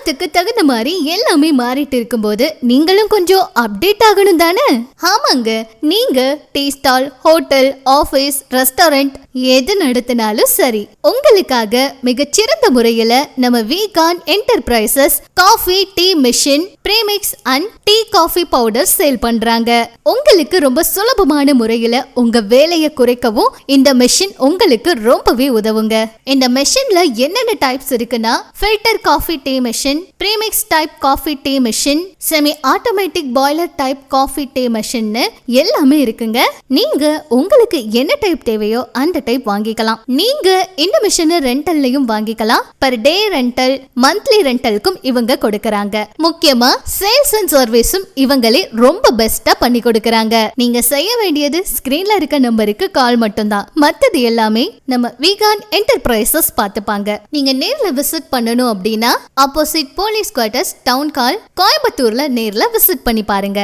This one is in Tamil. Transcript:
காலத்துக்கு தகுந்த மாதிரி எல்லாமே மாறிட்டு இருக்கும்போது நீங்களும் கொஞ்சம் அப்டேட் ஆகணும் தானே? ஆமாங்க, நீங்க tea stall, hotel, office, restaurant எது நடத்தினாலும் சரி, உங்களுக்காக மிகச்சிறந்த முறையில நம்ம vegan enterprises coffee tea machine, premix and tea coffee powder sale பண்றாங்க. உங்களுக்கு ரொம்ப சுலபமான முறையில உங்க வேலையை குறைக்கவும் இந்த மெஷின் உங்களுக்கு ரொம்பவே உதவுங்க. இந்த மெஷின்ல என்னென்ன டைப்ஸ் இருக்குன்னா, filter coffee tea machine, premix type coffee tea machine, semi automatic boiler type coffee tea machine எல்லாமே இருக்குங்க. நீங்க உங்களுக்கு என்ன டைப் தேவையோ அந்த டைப் வாங்கிக்கலாம். நீங்க இந்த மிஷினை ரெண்டல்லையும் வாங்கிக்கலாம். பர் டே ரெண்டல், மந்த்லி ரெண்டலுக்கும் இவங்க கொடுக்கறாங்க. முக்கியமா சேல்ஸ் அண்ட் சர்வீஸும் இவங்களே ரொம்ப பெஸ்டா பண்ணி கொடுக்கறாங்க. நீங்க செய்ய வேண்டியது ஸ்கிரீன்ல இருக்க நம்பருக்கு கால் மட்டும்தான். மத்தது எல்லாமே நம்ம வீகான் என்டர்பிரைசஸ் பார்த்துப்பாங்க. நீங்க நேர்ல விசிட் பண்ணணும் அப்படின்னா opposite police quarters, town hall, கோயம்புத்தூர்ல நேர்ல விசிட் பண்ணி பாருங்க.